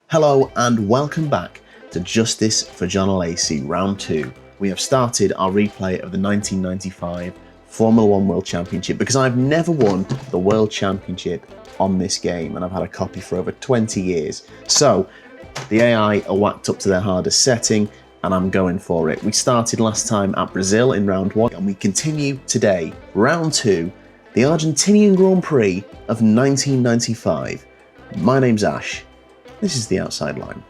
Hello and welcome back to Justice for Jean Alesi Round 2. We have started our replay of the 1995 Formula 1 World Championship because I've never won the World Championship on this game and I've had a copy for over 20 years. So the AI are whacked up to their hardest setting and I'm going for it. We started last time at Brazil in Round 1 and we continue today, Round 2, the Argentinian Grand Prix of 1995. My name's Ash. This is the outside line.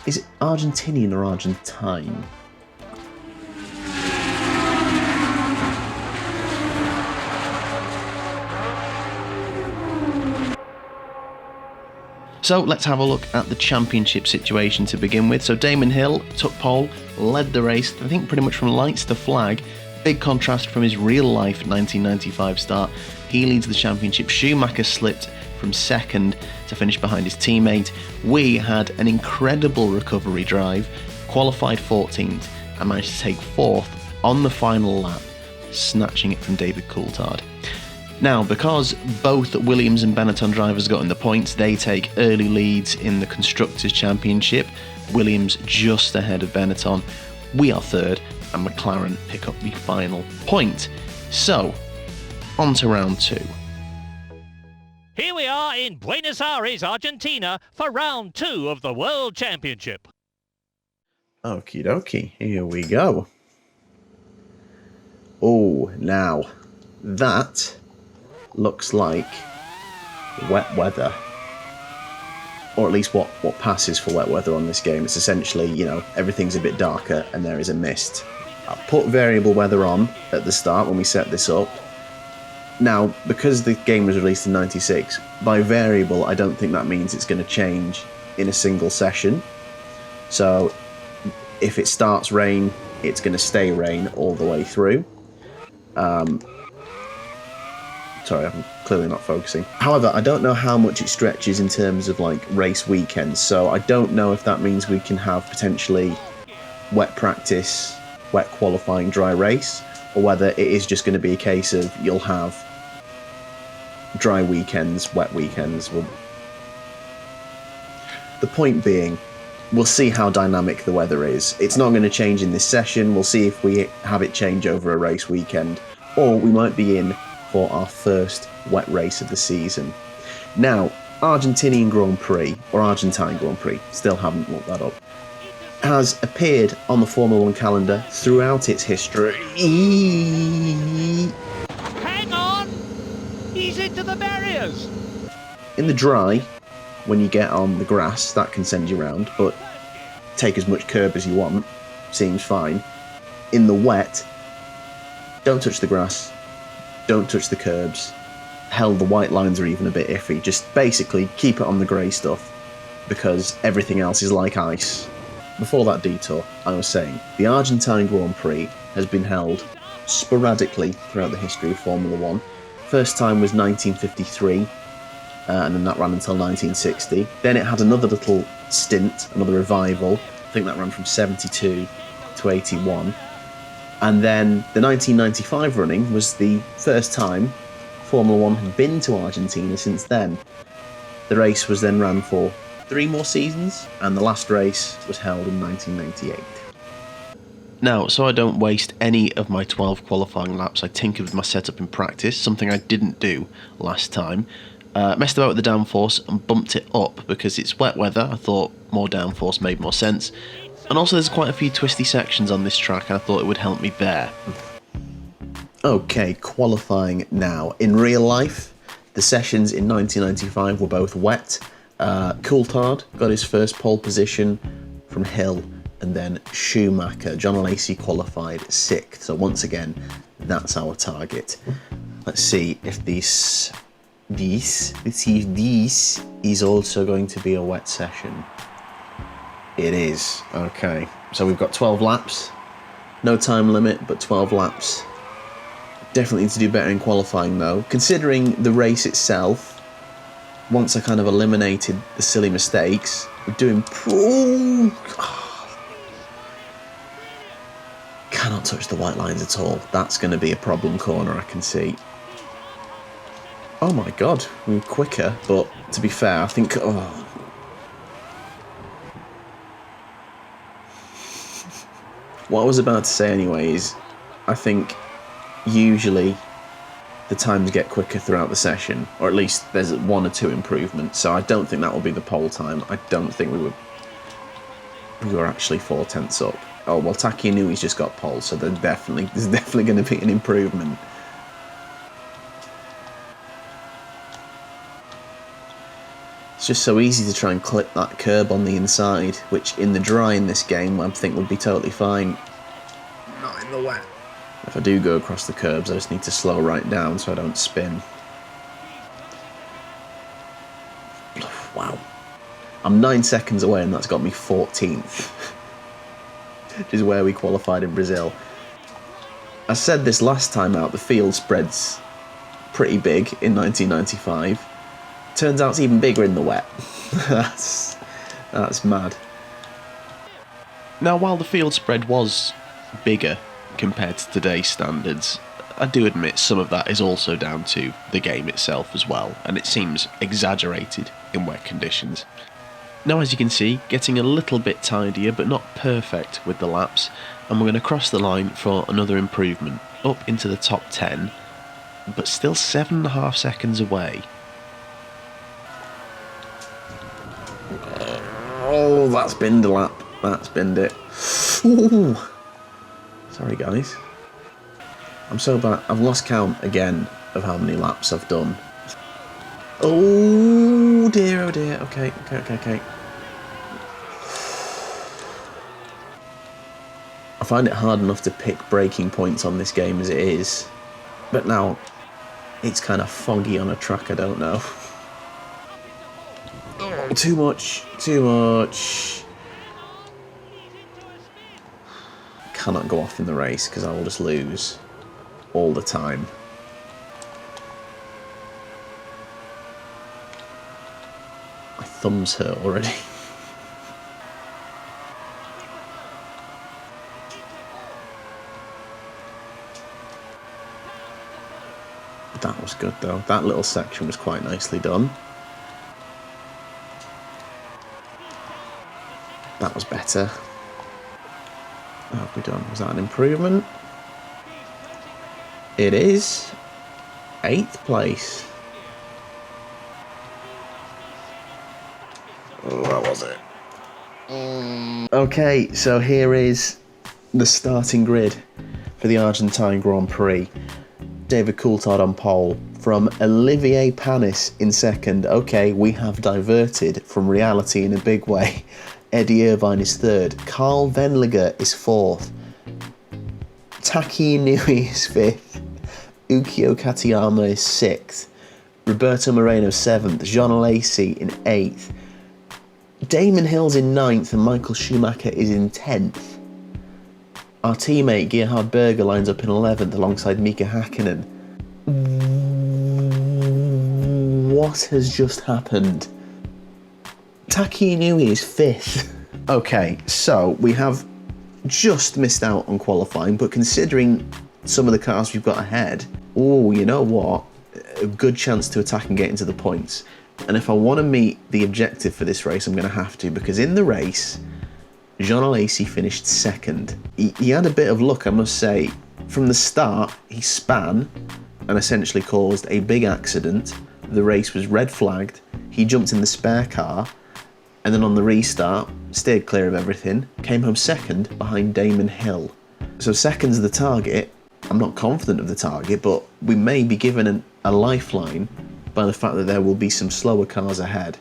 Is it Argentinian or Argentine? So let's have a look at the championship situation to begin with. So Damon Hill took pole, led the race, I think pretty much from lights to flag. Big contrast from his real life 1995 start. He leads the championship. Schumacher slipped from second to finish behind his teammate. We had an incredible recovery drive, qualified 14th and managed to take 4th on the final lap, snatching it from David Coulthard. Now, because both Williams and Benetton drivers got in the points, they take early leads in the Constructors' Championship. Williams just ahead of Benetton. We are third and McLaren pick up the final point. So, on to round 2. Here we are in Buenos Aires, Argentina, for round 2 of the World Championship. Okie dokie, here we go. Oh, now, that looks like wet weather. Or at least what passes for wet weather on this game. It's essentially, you know, everything's a bit darker and there is a mist. I put variable weather on at the start when we set this up. Now, because the game was released in '96, by variable, I don't think that means it's going to change in a single session. So, if it starts rain, it's going to stay rain all the way through. Sorry, I'm clearly not focusing. However, I don't know how much it stretches in terms of like race weekends, so I don't know if that means we can have potentially wet practice, wet qualifying, dry race, or whether it is just going to be a case of you'll have dry weekends, wet weekends. The point being, we'll see how dynamic the weather is. It's not going to change in this session. We'll see if we have it change over a race weekend, or we might be in for our first wet race of the season. Now, Argentinian Grand Prix, or Argentine Grand Prix, still haven't looked that up, has appeared on the Formula 1 calendar throughout its history. Hang on! He's into the barriers! In the dry, when you get on the grass, that can send you round, but take as much curb as you want, seems fine. In the wet, don't touch the grass, don't touch the curbs. Hell, the white lines are even a bit iffy. Just basically keep it on the grey stuff, because everything else is like ice. Before that detour, I was saying, the Argentine Grand Prix has been held sporadically throughout the history of Formula 1. First time was 1953, and then that ran until 1960. Then it had another little stint, another revival. I think that ran from 72 to 81. And then the 1995 running was the first time Formula 1 had been to Argentina since then. The race was then ran for 3 more seasons, and the last race was held in 1998. Now, so I don't waste any of my 12 qualifying laps, I tinkered with my setup in practice, something I didn't do last time. Messed about with the downforce and bumped it up because it's wet weather. I thought more downforce made more sense. And also there's quite a few twisty sections on this track and I thought it would help me there. Okay, qualifying now. In real life, the sessions in 1995 were both wet. Coulthard got his first pole position from Hill, and then Schumacher. Jean Alesi qualified 6th, so once again, that's our target. Let's see if this is also going to be a wet session. It is. Okay, so we've got 12 laps. No time limit, but 12 laps. Definitely need to do better in qualifying though. Considering the race itself, once I kind of eliminated the silly mistakes, we're doing cannot touch the white lines at all. That's going to be a problem corner, I can see. Oh my god, we were quicker, but to be fair, I think, What I was about to say anyway is, I think usually the times get quicker throughout the session, or at least there's 1 or 2 improvements, so I don't think that will be the pole time. I don't think we were actually 4/10 up. Oh, well, Taki Inoue's just got pole, so there's definitely going to be an improvement. It's just so easy to try and clip that curb on the inside, which in the dry in this game I think would be totally fine. Not in the wet. If I do go across the curbs, I just need to slow right down so I don't spin. Wow. I'm 9 seconds away and that's got me 14th. Which is where we qualified in Brazil. I said this last time out, the field spread's pretty big in 1995. Turns out it's even bigger in the wet. That's mad. Now, while the field spread was bigger compared to today's standards, I do admit some of that is also down to the game itself as well, and it seems exaggerated in wet conditions. Now, as you can see, getting a little bit tidier but not perfect with the laps, and we're going to cross the line for another improvement, up into the top 10, but still 7.5 seconds away. Oh, that's binned a lap. That's binned it. Ooh. Sorry, guys. I'm so bad. I've lost count again of how many laps I've done. Oh dear, oh dear. Okay. I find it hard enough to pick braking points on this game as it is. But now, it's kind of foggy on a track I don't know. Oh, too much. Cannot go off in the race because I will just lose all the time. My thumbs hurt already. That was good though. That little section was quite nicely done. That was better. What have we done? Was that an improvement? It is. 8th place. Oh, what was it? Okay, so here is the starting grid for the Argentine Grand Prix. David Coulthard on pole, from Olivier Panis in second. Okay, we have diverted from reality in a big way. Eddie Irvine is third. Carl Venliger is fourth. Taki Inoue is fifth. Ukio Katayama is sixth. Roberto Moreno seventh. Jean Alesi in eighth. Damon Hill's in ninth and Michael Schumacher is in 10th. Our teammate Gerhard Berger lines up in 11th alongside Mika Hakkinen. What has just happened? Taki Inoue is 5th. Okay, so we have just missed out on qualifying, but considering some of the cars we've got ahead, oh, you know what? A good chance to attack and get into the points. And if I want to meet the objective for this race, I'm going to have to, because in the race, Jean Alesi finished second. He had a bit of luck, I must say. From the start, he span and essentially caused a big accident. The race was red flagged. He jumped in the spare car, and then on the restart, steered clear of everything, came home second behind Damon Hill. So second's the target. I'm not confident of the target, but we may be given a lifeline by the fact that there will be some slower cars ahead.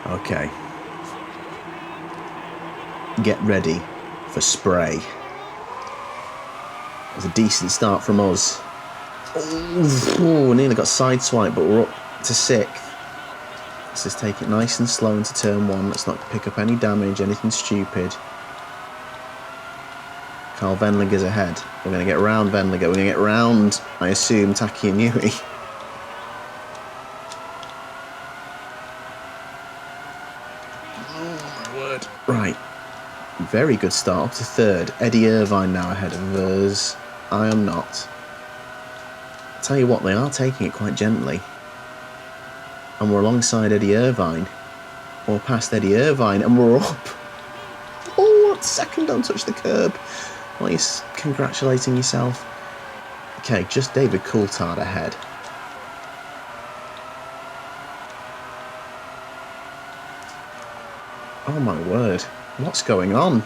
Okay. Get ready for spray. It was a decent start from us. Oh, nearly got sideswiped, but we're up to 6th. Let's just take it nice and slow into turn 1. Let's not pick up any damage, anything stupid. Carl Venliger's ahead. We're going to get round Venliger. We're going to get round, I assume, Taki Inoue. Oh my word. Right. Very good start, up to 3rd. Eddie Irvine now ahead of us. I am not. I'll tell you what, they are taking it quite gently. And we're alongside Eddie Irvine. Or past Eddie Irvine, and we're up. Oh, second, don't touch the curb while you're congratulating yourself. Okay, just David Coulthard ahead. Oh my word, what's going on?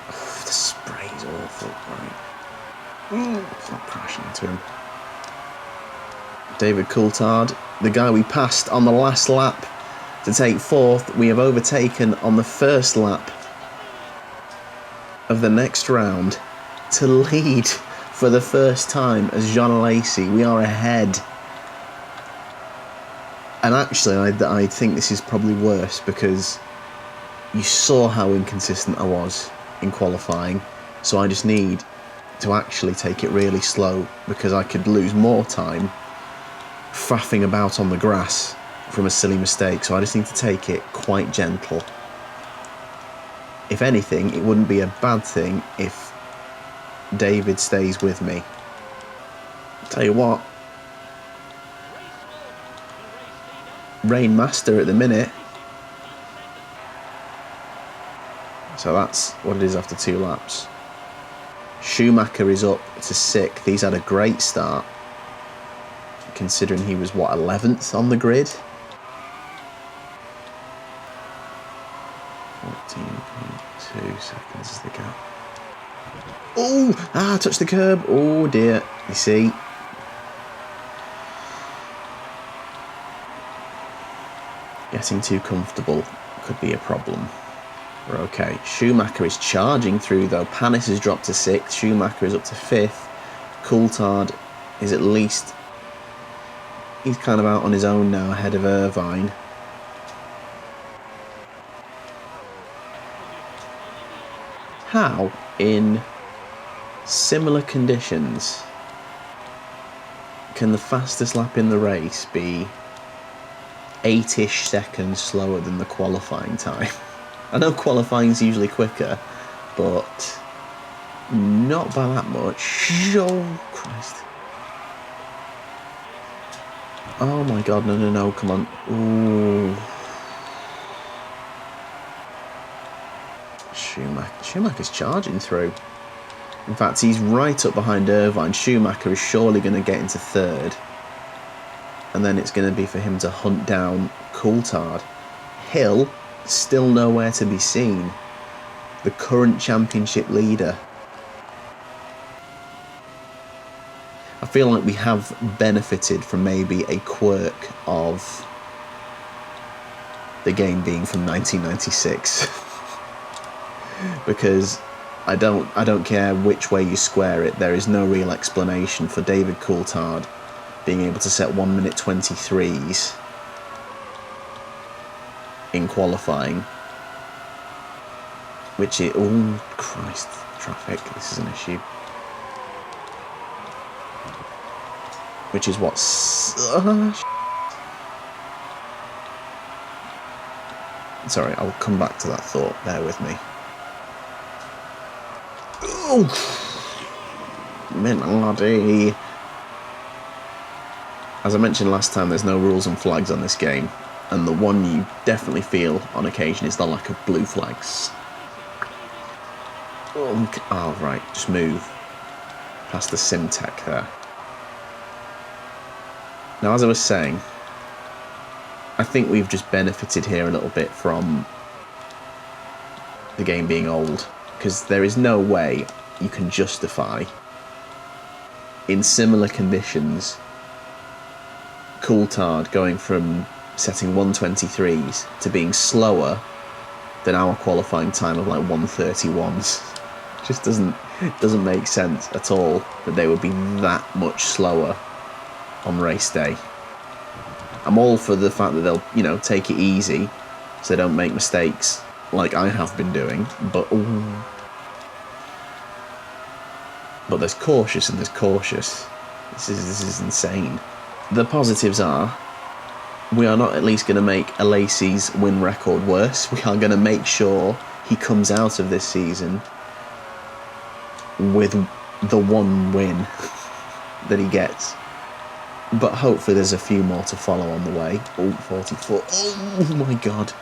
Oh, the spray's awful, right? It's not crashing into him. David Coulthard, the guy we passed on the last lap to take fourth, we have overtaken on the first lap of the next round to lead for the first time as Jean Alesi. We are ahead. And actually, I think this is probably worse because you saw how inconsistent I was in qualifying. So I just need to actually take it really slow because I could lose more time faffing about on the grass from a silly mistake. So I just need to take it quite gentle. If anything, it wouldn't be a bad thing if David stays with me. Tell you what, Rainmaster at the minute. So that's what it is after 2 laps. Schumacher is up to 6th. He's had a great start, considering he was, what, 11th on the grid? 14.2 seconds is the gap. Oh! Touched the curb. Oh dear. You see? Getting too comfortable could be a problem. We're okay. Schumacher is charging through though. Panis has dropped to 6th. Schumacher is up to 5th. Coulthard is at least... He's kind of out on his own now, ahead of Irvine. How, in similar conditions, can the fastest lap in the race be 8-ish seconds slower than the qualifying time? I know qualifying's usually quicker, but not by that much. Oh, Christ. Oh my god, no, come on. Ooh. Schumacher's charging through. In fact, he's right up behind Irvine. Schumacher is surely going to get into 3rd. And then it's going to be for him to hunt down Coulthard. Hill, still nowhere to be seen. The current championship leader. I feel like we have benefited from maybe a quirk of the game being from 1996. Because I don't care which way you square it, there is no real explanation for David Coulthard being able to set 1 minute 23s in qualifying. Which is... Oh, Christ. Traffic. This is an issue. Which is what... Sorry, I'll come back to that thought. Bear with me. Oh! Minardi. As I mentioned last time, there's no rules and flags on this game, and the one you definitely feel on occasion is the lack of blue flags. Oh, right, just move past the Simtech there. Now, as I was saying, I think we've just benefited here a little bit from the game being old, because there is no way you can justify, in similar conditions, Coulthard going from setting 123s to being slower than our qualifying time of like 131s. Just doesn't make sense at all that they would be that much slower on race day. I'm all for the fact that they'll, you know, take it easy so they don't make mistakes like I have been doing, but there's cautious and there's cautious. This is insane. The positives are, we are not at least going to make Alesi's win record worse. We are going to make sure he comes out of this season with the one win that he gets. But hopefully there's a few more to follow on the way. Oh, 44. Oh my god.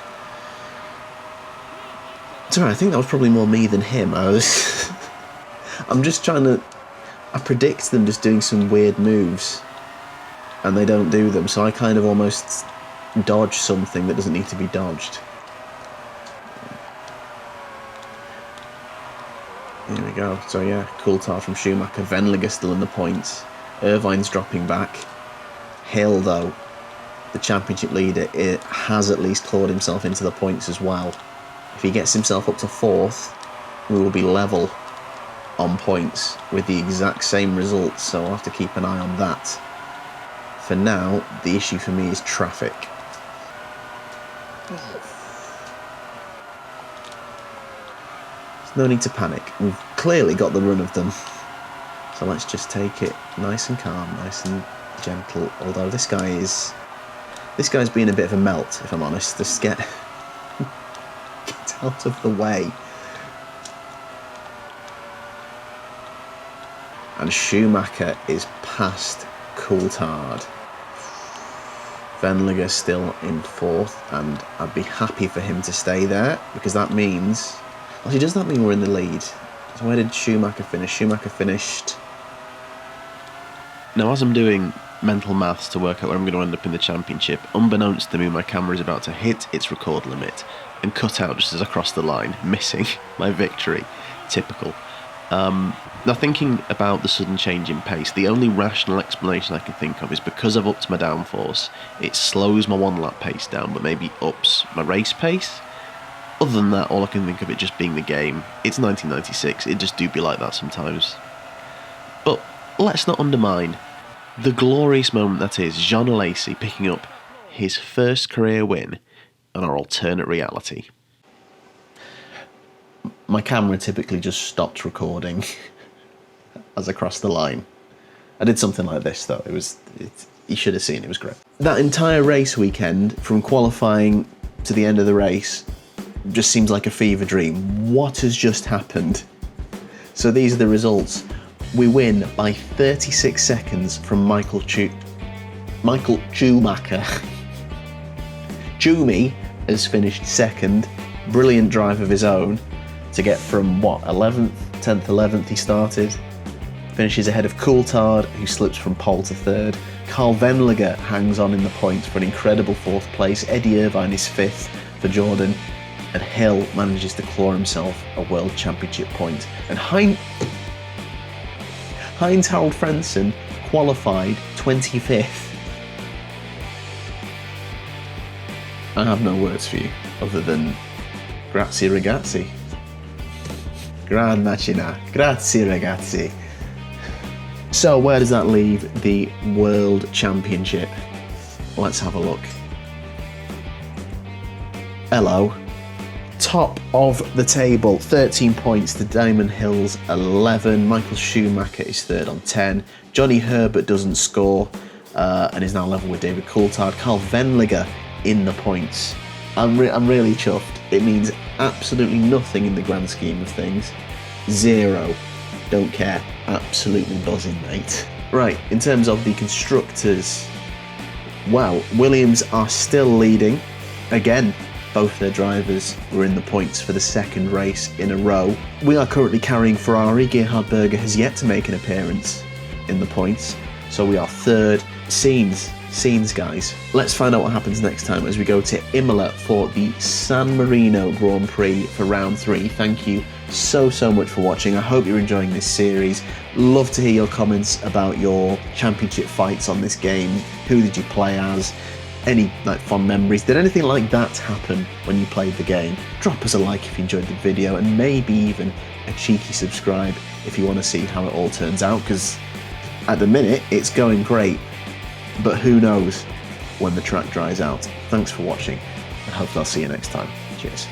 Sorry, I think that was probably more me than him. I'm just trying to... I predict them just doing some weird moves, and they don't do them, so I kind of almost dodge something that doesn't need to be dodged. Here we go. So yeah, Coulthard from Schumacher. Wendlinger still in the points. Irvine's dropping back. Hill, though, the championship leader, it has at least clawed himself into the points as well. If he gets himself up to 4th, we will be level on points with the exact same results, so I'll have to keep an eye on that. For now, the issue for me is traffic. There's no need to panic. We've clearly got the run of them, so let's just take it nice and calm, nice and gentle. Although this guy's been a bit of a melt, if I'm honest. Just get out of the way. And Schumacher is past Coulthard. Wendlinger still in 4th, and I'd be happy for him to stay there, because that means... Actually, does that mean we're in the lead? So where did Schumacher finish? Schumacher finished... Now, as I'm doing mental maths to work out where I'm going to end up in the championship, unbeknownst to me, my camera is about to hit its record limit and cut out just as I cross the line, missing my victory. Typical. Now, thinking about the sudden change in pace, the only rational explanation I can think of is because I've upped my downforce, it slows my 1-lap pace down, but maybe ups my race pace. Other than that, all I can think of it just being the game. It's 1996, it just do be like that sometimes. But let's not undermine the glorious moment that is Jean Alesi picking up his first career win on our alternate reality. My camera typically just stopped recording as I crossed the line. I did something like this though. You should have seen, it was great. That entire race weekend, from qualifying to the end of the race, just seems like a fever dream. What has just happened? So these are the results. We win by 36 seconds from Michael Schumacher. Jumi has finished 2nd. Brilliant drive of his own to get from, 11th, 10th, 11th he started. Finishes ahead of Coulthard, who slips from pole to 3rd. Carl Wendlinger hangs on in the points for an incredible 4th place. Eddie Irvine is 5th for Jordan. And Hill manages to claw himself a World Championship point. And Heinz-Harald Frentzen qualified 25th. I have no words for you other than grazie ragazzi. Gran macchina, grazie ragazzi. So where does that leave the World Championship? Let's have a look. Hello. Top of the table, 13 points to Damon Hill's 11. Michael Schumacher is 3rd on 10. Johnny Herbert doesn't score and is now level with David Coulthard. Carl Wendlinger in the points. I'm really chuffed. It means absolutely nothing in the grand scheme of things. 0. Don't care. Absolutely buzzing, mate. Right, in terms of the constructors, well, Williams are still leading. Again, both their drivers were in the points for the 2nd race in a row. We are currently carrying Ferrari. Gerhard Berger has yet to make an appearance in the points, so we are 3rd. Scenes, guys. Let's find out what happens next time as we go to Imola for the San Marino Grand Prix for round 3. Thank you so much for watching. I hope you're enjoying this series. Love to hear your comments about your championship fights on this game. Who did you play as? Any fond memories? Did anything like that happen when you played the game? Drop us a like if you enjoyed the video, and maybe even a cheeky subscribe if you want to see how it all turns out, because at the minute it's going great, but who knows when the track dries out. Thanks for watching, and hopefully I'll see you next time. Cheers.